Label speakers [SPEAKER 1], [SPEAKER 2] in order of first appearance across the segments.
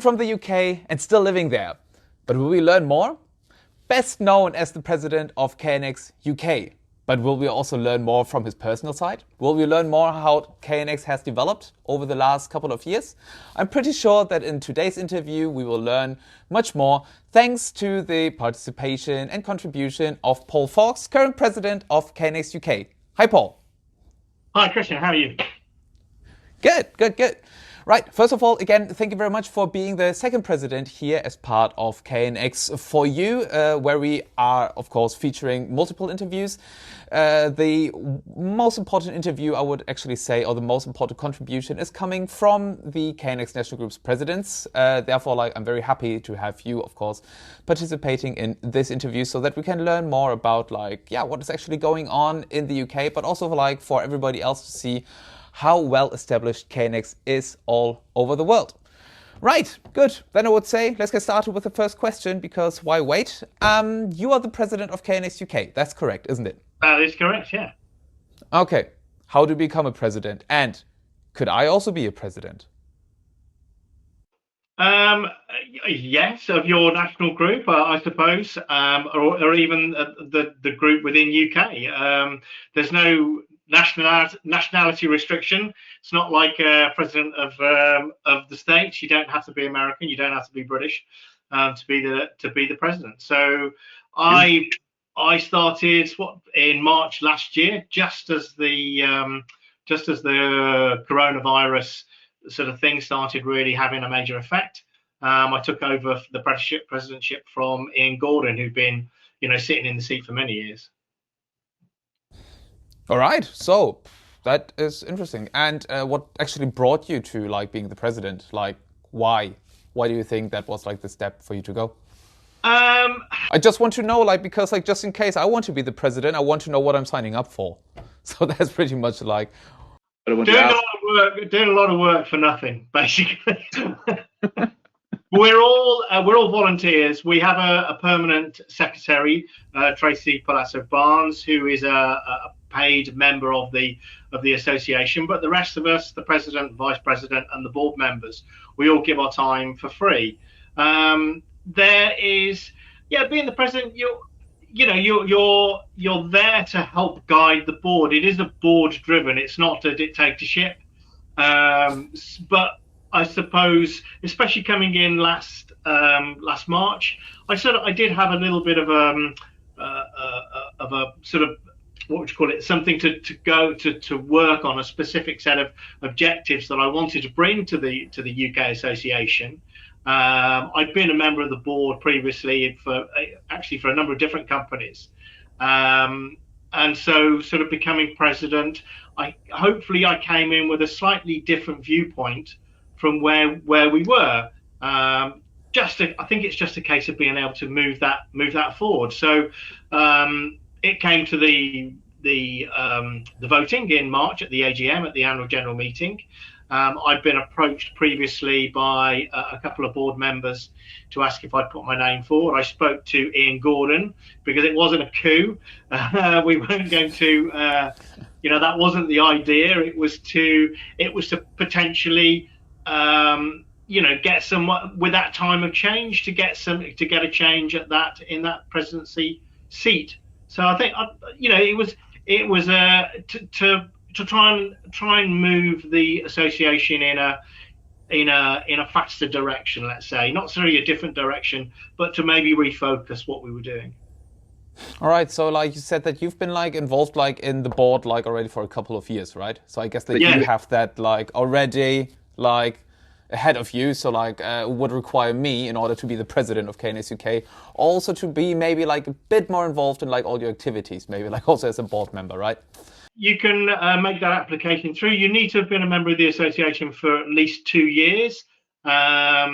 [SPEAKER 1] from the UK and still living there. But will we learn more? Best known as the president of KNX UK. But will we also learn more from his personal side? Will we learn more how KNX has developed over the last couple of years? I'm pretty sure that in today's interview we will learn much more thanks to the participation and contribution of Paul Foulkes, current president of KNX UK. Hi, Paul.
[SPEAKER 2] Hi, Christian. How are you?
[SPEAKER 1] Good. Right, first of all, again, thank you very much for being the second president here as part of KNX4U, where we are, of course, featuring multiple interviews. The most important interview, I would actually say, or the most important contribution is coming from the KNX National Group's presidents. Therefore, I'm very happy to have you, of course, participating in this interview so that we can learn more about, what is actually going on in the UK, but also, for everybody else to see how well established KNX is all over the world. Right, good. Then I would say let's get started with the first question, because why wait? You are the president of KNX UK. That's correct, isn't it?
[SPEAKER 2] That is correct, yeah.
[SPEAKER 1] Okay. How to become a president? And could I also be a president?
[SPEAKER 2] Yes, of your national group, I suppose, or even the group within UK. There's no nationality restriction. It's not like president of the States. You don't have to be American. You don't have to be British to be the president. So I started in March last year, just as the coronavirus sort of thing started really having a major effect. I took over the presidentship from Ian Gordon, who'd been sitting in the seat for many years.
[SPEAKER 1] All right, so that is interesting. And what actually brought you to being the president? Why? Why do you think that was the step for you to go? I just want to know, because just in case I want to be the president, I want to know what I'm signing up for. So that's pretty much doing
[SPEAKER 2] a lot of work for nothing, basically. We're all volunteers. We have a permanent secretary, Tracy Palazzo Barnes, who is a paid member of the association. But the rest of us, the president, vice president, and the board members, we all give our time for free. There is, being the president, you're there to help guide the board. It is a board driven. It's not a dictatorship. But I suppose, especially coming in last March, I did have a little bit of a sort of, what would you call it, something to work on, a specific set of objectives that I wanted to bring to the UK Association. I'd been a member of the board previously for a number of different companies. And so sort of becoming president, hopefully I came in with a slightly different viewpoint from where we were. I think it's just a case of being able to move that forward. So it came to the voting in March at the AGM, at the annual general meeting. I'd been approached previously by a couple of board members to ask if I'd put my name forward. I spoke to Ian Gordon because it wasn't a coup. We weren't going to, that wasn't the idea. It was to potentially, get some, with that time of change, to get a change in that presidency seat. So I think, it was to try and move the association in a faster direction, let's say, not necessarily a different direction, but to maybe refocus what we were doing.
[SPEAKER 1] All right, so you said that you've been involved in the board already for a couple of years, right? So I guess that you have that already ahead of you. So would require me, in order to be the president of KNX UK, also to be maybe a bit more involved in all your activities, maybe also as a board member, right?
[SPEAKER 2] You can make that application through. You need to have been a member of the association for at least 2 years. At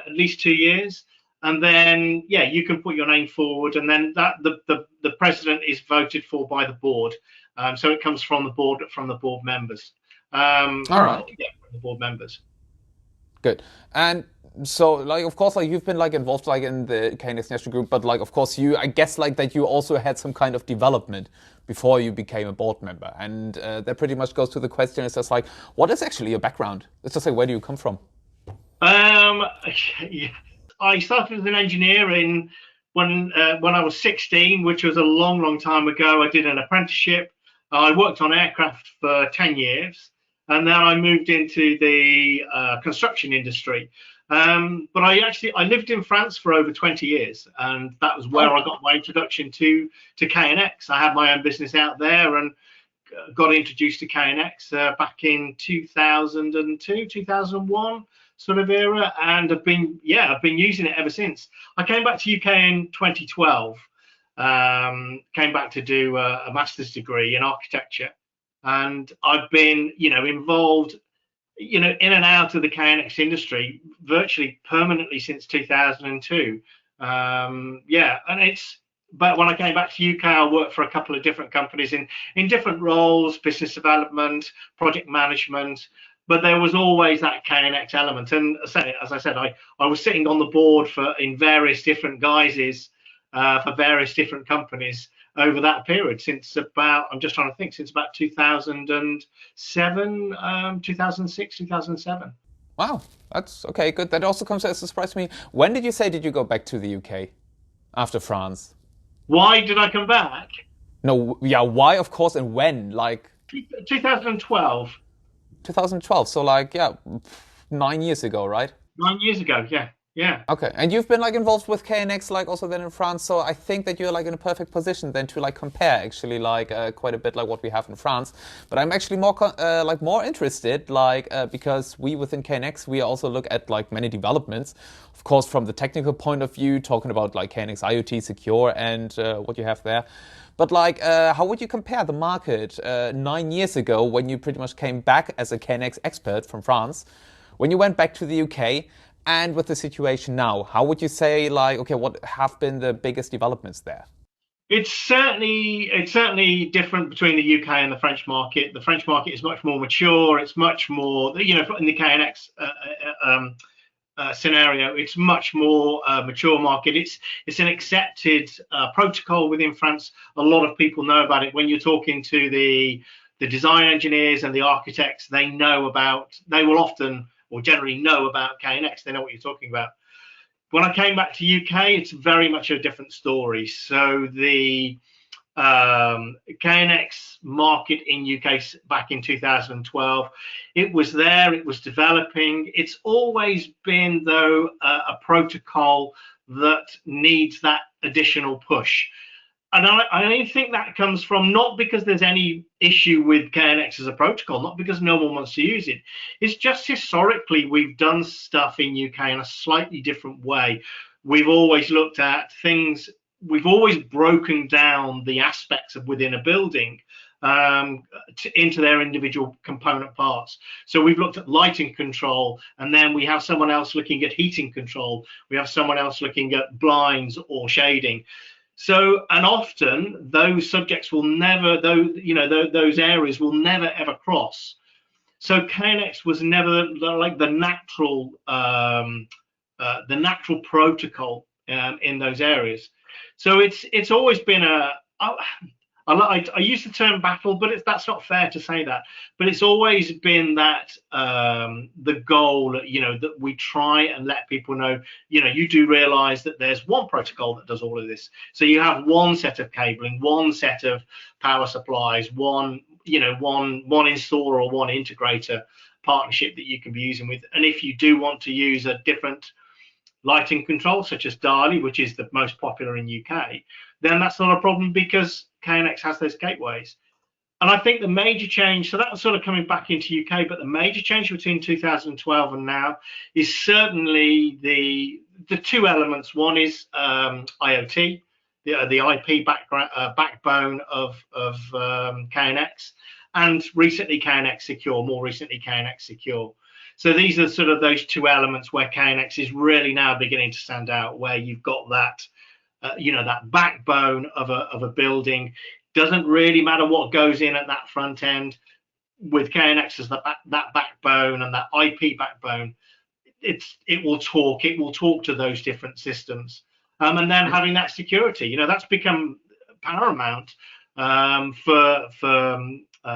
[SPEAKER 2] least 2 years. And then, you can put your name forward, and then the president is voted for by the board. So it comes from the board members.
[SPEAKER 1] All right.
[SPEAKER 2] The board members.
[SPEAKER 1] Good. And so, of course, you've been involved in the KNX National Group, but of course, I guess that you also had some kind of development before you became a board member, and that pretty much goes to the question. It's just what is actually your background? It's just where do you come from?
[SPEAKER 2] Um, yeah. I started as an engineer when I was 16, which was a long, long time ago. I did an apprenticeship. I worked on aircraft for 10 years, and then I moved into the construction industry. But I lived in France for over 20 years, and that was where
[SPEAKER 1] Oh,
[SPEAKER 2] I got my introduction to KNX. I had my own business out there, and got introduced to KNX back in 2002, 2001 sort of era, and I've been using it ever since. I came back to UK in 2012. Came back to do a master's degree in architecture, and I've been involved in and out of the KNX industry virtually permanently since 2002. And but when I came back to UK, I worked for a couple of different companies in different roles, business development, project management. But there was always that KNX element. And as I said, I was sitting on the board in various different guises for various different companies over that period since about, I'm just trying to think, since about 2007, 2006, 2007.
[SPEAKER 1] wow. That's okay, good. That also comes as a surprise to me. When did you say did you go back to the UK after France?
[SPEAKER 2] Why did I come back?
[SPEAKER 1] No, yeah, why, of course, and when? Like
[SPEAKER 2] 2012,
[SPEAKER 1] 2012. So, like, yeah, 9 years ago, right?
[SPEAKER 2] 9 years ago. Yeah, yeah.
[SPEAKER 1] Okay, and you've been like involved with KNX like also then in France, so I think that you're like in a perfect position then to like compare actually like quite a bit like what we have in France. But I'm actually more interested because we within KNX we also look at like many developments, of course from the technical point of view, talking about like KNX IoT Secure and what you have there. But how would you compare the market 9 years ago when you pretty much came back as a KNX expert from France, when you went back to the UK? And with the situation now, how would you say, like, okay, what have been the biggest developments there?
[SPEAKER 2] It's certainly different between the UK and the French market. The French market is much more mature. It's much more, in the KNX scenario, it's much more mature market. It's an accepted protocol within France. A lot of people know about it. When you're talking to the design engineers and the architects, they will often or generally know about KNX. They know what you're talking about. When I came back to UK, it's very much a different story. So the KNX market in UK back in 2012, it was there, it was developing. It's always been, though, a protocol that needs that additional push. And I think that comes from not because there's any issue with KNX as a protocol, not because no one wants to use it. It's just historically we've done stuff in UK in a slightly different way. We've always looked at things, we've always broken down the aspects of within a building into their individual component parts. So we've looked at lighting control, and then we have someone else looking at heating control. We have someone else looking at blinds or shading. So, and often those subjects will never, those areas will never ever cross. So KNX was never like the natural protocol in those areas. So it's always been I use the term battle, but that's not fair to say that. But it's always been that the goal, that we try and let people know, you do realize that there's one protocol that does all of this. So you have one set of cabling, one set of power supplies, one installer or one integrator partnership that you can be using with. And if you do want to use a different lighting control, such as Dali, which is the most popular in UK, then that's not a problem because KNX has those gateways. And I think the major change, so that was sort of coming back into UK, but the major change between 2012 and now is certainly the two elements. One is IoT, the IP backbone of KNX, and recently KNX Secure, more recently KNX Secure. So these are sort of those two elements where KNX is really now beginning to stand out, where you've got that, that backbone of a building. Doesn't really matter what goes in at that front end. With KNX as that backbone and that IP backbone, it will talk to those different systems. And then having that security, that's become paramount for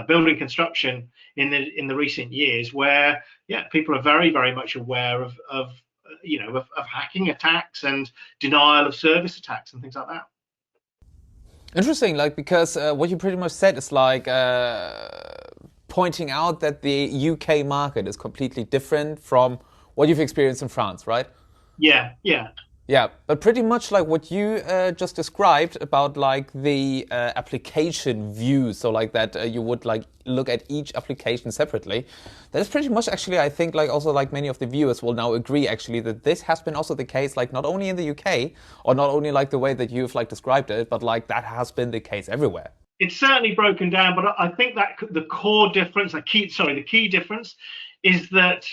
[SPEAKER 2] building construction in the recent years, where people are very, very much aware of hacking attacks and denial of service attacks and things like that.
[SPEAKER 1] Interesting, like, because what you pretty much said is like pointing out that the UK market is completely different from what you've experienced in France, right?
[SPEAKER 2] Yeah.
[SPEAKER 1] Yeah, but pretty much like what you just described about like the application view, so like that you would like look at each application separately. That is pretty much actually, I think, like also like many of the viewers will now agree actually that this has been also the case, like not only in the UK or not only like the way that you've like described it, but like that has been the case everywhere.
[SPEAKER 2] It's certainly broken down, but I think that the core difference, the key difference is that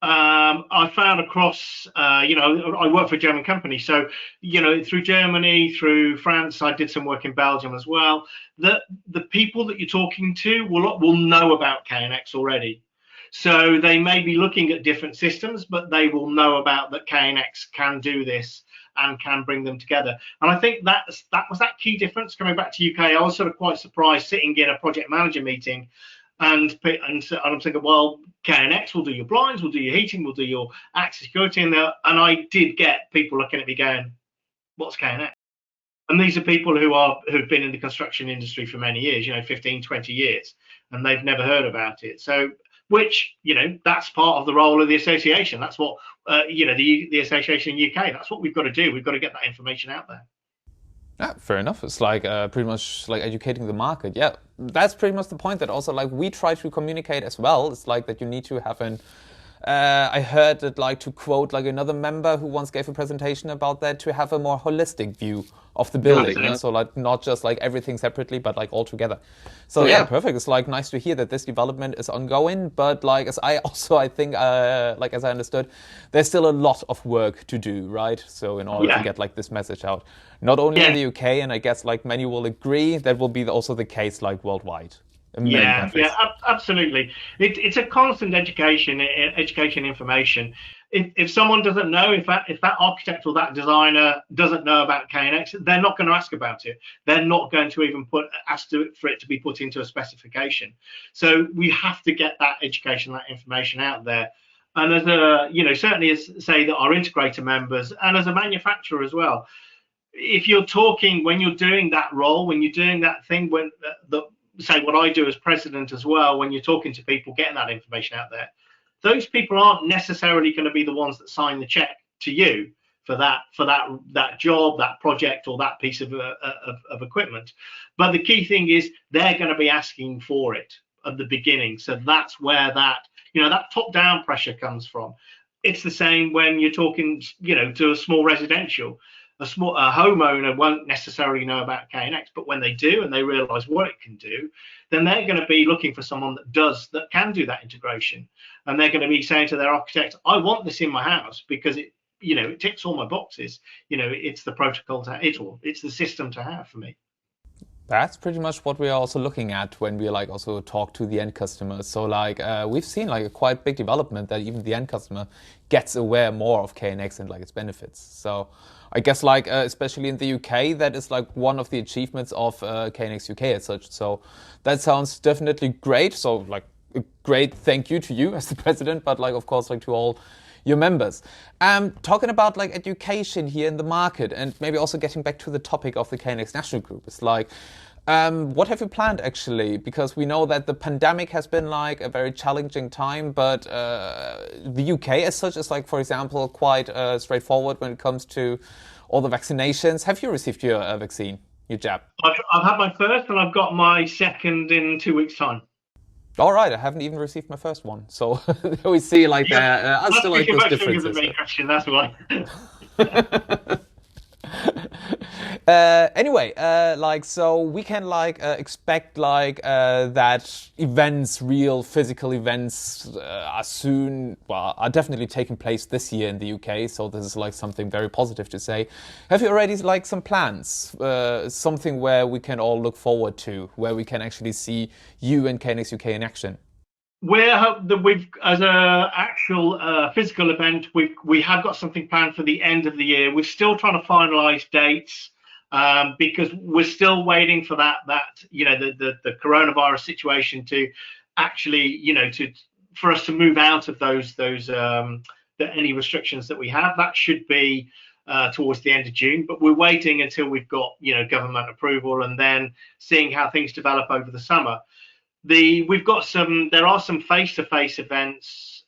[SPEAKER 2] I found across, I work for a German company. So, through Germany, through France, I did some work in Belgium as well. The people that you're talking to will know about KNX already. So they may be looking at different systems, but they will know about that KNX can do this and can bring them together. And I think that was that key difference. Coming back to UK, I was sort of quite surprised sitting in a project manager meeting. And I'm thinking, well, KNX will do your blinds, will do your heating, will do your access security in there. And I did get people looking at me going, what's KNX? And these are people who've been in the construction industry for many years, 15, 20 years, and they've never heard about it. So, which, that's part of the role of the association. That's what, the association in UK, that's what we've got to do. We've got to get that information out there.
[SPEAKER 1] Yeah, fair enough. It's like pretty much like educating the market. Yeah, that's pretty much the point that also like we try to communicate as well. It's like that you need to have an. I heard it like to quote like another member who once gave a presentation about that, to have a more holistic view of the building. Yeah? So like not just like everything separately, but like all together. So yeah, perfect. It's like nice to hear that this development is ongoing. But like as I think like as I understood, there's still a lot of work to do, right? So in order to get like this message out, not only in the UK, and I guess like many will agree, that will be also the case like worldwide.
[SPEAKER 2] Yeah, absolutely. It's a constant education information. If someone doesn't know, if that architect or that designer doesn't know about KNX, they're not going to ask about it. They're not going to even ask for it to be put into a specification. So we have to get that education, that information out there. And as certainly as say that our integrator members, and as a manufacturer as well, if you're talking, when you're doing that role, when you're doing that thing, when say what I do as president as well, when you're talking to people, getting that information out there, those people aren't necessarily going to be the ones that sign the check to you for that job, that project, or that piece of equipment. But the key thing is they're going to be asking for it at the beginning. So that's where that top-down pressure comes from. It's the same when you're talking, to a small residential. A homeowner won't necessarily know about KNX, but when they do and they realize what it can do, then they're going to be looking for someone that can do that integration. And they're going to be saying to their architect, I want this in my house because it ticks all my boxes. It's the protocol it's the system to have for me.
[SPEAKER 1] That's pretty much what we are also looking at when we like also talk to the end customers. So like we've seen like a quite big development that even the end customer gets aware more of KNX and like its benefits. So I guess like especially in the UK, that is like one of the achievements of KNX UK as such. So that sounds definitely great. So like a great thank you to you as the president, but like of course like to all your members. Talking about like education here in the market, and maybe also getting back to the topic of the KNX National Group, it's like what have you planned actually? Because we know that the pandemic has been like a very challenging time, but the UK as such is like, for example, quite straightforward when it comes to all the vaccinations. Have you received your vaccine, your jab?
[SPEAKER 2] I've had my first and I've got my second in 2 weeks' time.
[SPEAKER 1] All right, I haven't even received my first one, so there we see like there are still like those differences.
[SPEAKER 2] That's why.
[SPEAKER 1] Anyway, like so we can like expect like that events, real physical events, are definitely taking place this year in the UK. So this is like something very positive to say. Have you already like some plans, something where we can all look forward to, where we can actually see you and KNX UK in action?
[SPEAKER 2] We've as a actual physical event, we have got something planned for the end of the year. We're still trying to finalise dates. because we're still waiting for that the coronavirus situation to actually for us to move out of those any restrictions that we have. That should be towards the end of June, but we're waiting until we've got government approval and then seeing how things develop over the summer. There are some face-to-face events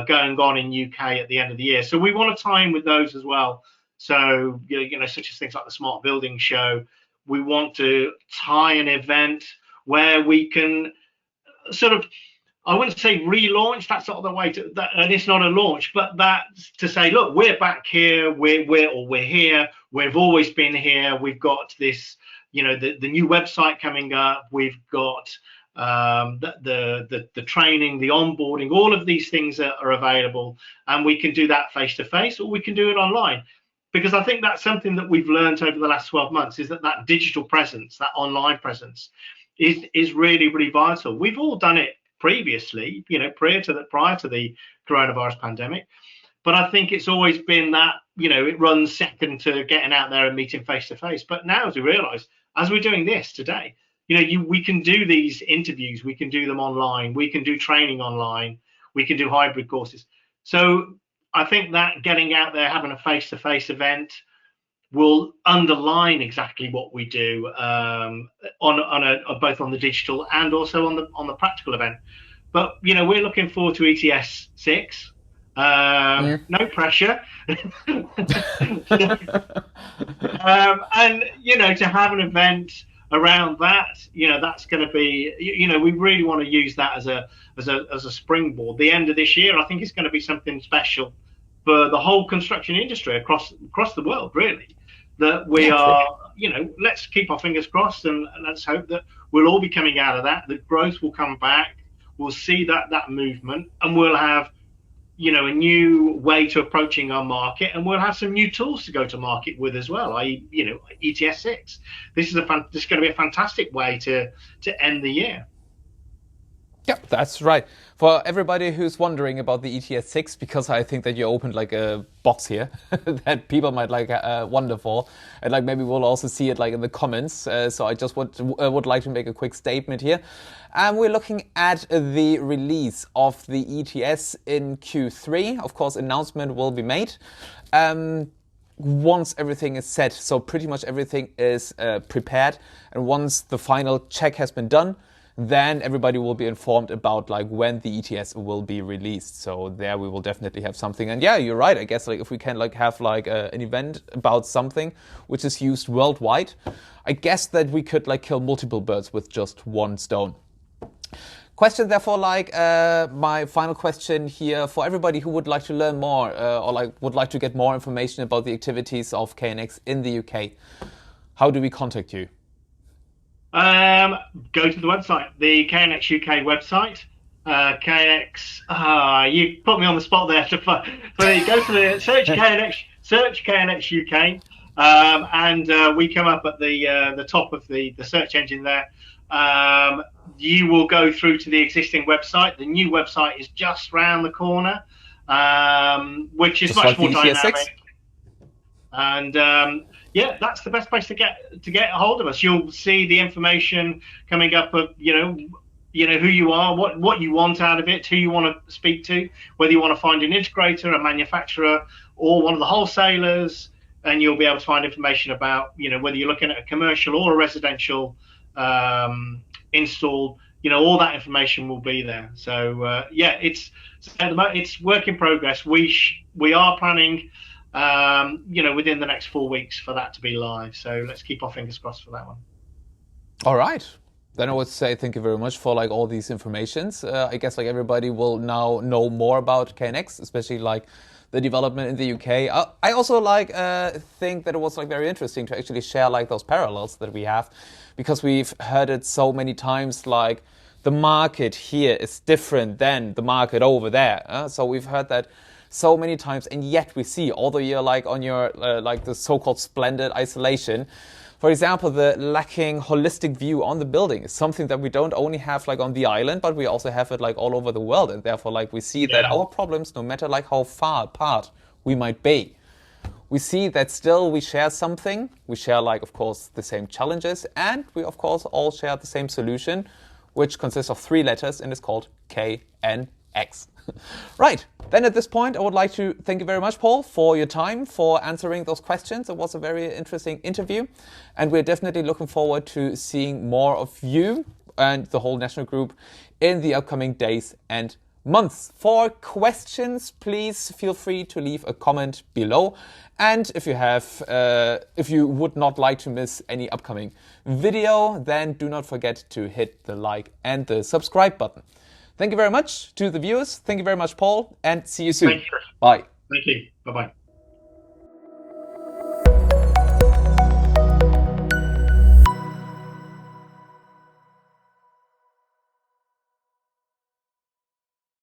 [SPEAKER 2] going on in UK at the end of the year, so we want to tie in with those as well. So such as things like the Smart Building Show, we want to tie an event where we can sort of, I wouldn't say relaunch, that's not the way to that, and it's not a launch, but that's to say, look, we're back here, we're here, we've always been here, we've got this, the new website coming up, we've got the training, the onboarding, all of these things are available, and we can do that face to face, or we can do it online. Because I think that's something that we've learned over the last 12 months is that digital presence, that online presence, is really, really vital. We've all done it previously, prior to the coronavirus pandemic, but I think it's always been that it runs second to getting out there and meeting face to face. But now, as we realise, as we're doing this today, we can do these interviews, we can do them online, we can do training online, we can do hybrid courses. So I think that getting out there, having a face-to-face event will underline exactly what we do both on the digital and also on the practical event. But we're looking forward to ETS 6. No pressure. And to have an event around that, that's going to be, we really want to use that as a springboard. The end of this year, I think, is going to be something special for the whole construction industry across the world, really. That we are, let's keep our fingers crossed, and let's hope that we'll all be coming out of that. The growth will come back. We'll see that movement, and we'll have, a new way to approaching our market, and we'll have some new tools to go to market with as well. ETS 6. This is going to be a fantastic way to end the year.
[SPEAKER 1] Yeah, that's right. For everybody who's wondering about the ETS 6, because I think that you opened like a box here that people might wonder for, and maybe we'll also see it in the comments. So I just would like to make a quick statement here. We're looking at the release of the ETS in Q3. Of course, announcement will be made once everything is set. So pretty much everything is prepared, and once the final check has been done, then everybody will be informed about when the ETS will be released. So there we will definitely have something. And yeah, you're right. I guess if we can have an event about something which is used worldwide, I guess that we could kill multiple birds with just one stone. Question, therefore, my final question here for everybody who would like to learn more or would like to get more information about the activities of KNX in the UK. How do we contact you?
[SPEAKER 2] Go to the website, the KNX UK website. KNX. You put me on the spot there. So you go to the search KNX UK, and we come up at the top of the search engine there. You will go through to the existing website. The new website is just round the corner, which is just much more dynamic. And yeah, that's the best place to get a hold of us. You'll see the information coming up of who you are, what you want out of it, who you want to speak to, whether you want to find an integrator, a manufacturer, or one of the wholesalers, and you'll be able to find information about whether you're looking at a commercial or a residential install. All that information will be there. So yeah, it's work in progress. We are planning within the next 4 weeks for that to be live. So let's keep our fingers crossed for that one.
[SPEAKER 1] All right. Then I would say thank you very much for all these informations. I guess everybody will now know more about KNX, especially the development in the UK. I also think that it was very interesting to actually share those parallels that we have, because we've heard it so many times the market here is different than the market over there. So we've heard that so many times, and yet we see, although you're on your the so-called splendid isolation, for example, the lacking holistic view on the building is something that we don't only have on the island, but we also have it all over the world, and therefore we see that our problems, no matter how far apart we might be, we see that still we share something. We share, like, of course, the same challenges, and we, of course, all share the same solution, which consists of 3 letters and is called KNX. Right, then at this point, I would like to thank you very much, Paul, for your time, for answering those questions. It was a very interesting interview, and we're definitely looking forward to seeing more of you and the whole national group in the upcoming days and months. For questions, please feel free to leave a comment below. And if you would not like to miss any upcoming video, then do not forget to hit the like and the subscribe button. Thank you very much to the viewers. Thank you very much, Paul, and see you soon.
[SPEAKER 2] Thank you.
[SPEAKER 1] Bye.
[SPEAKER 2] Thank you. Bye-bye.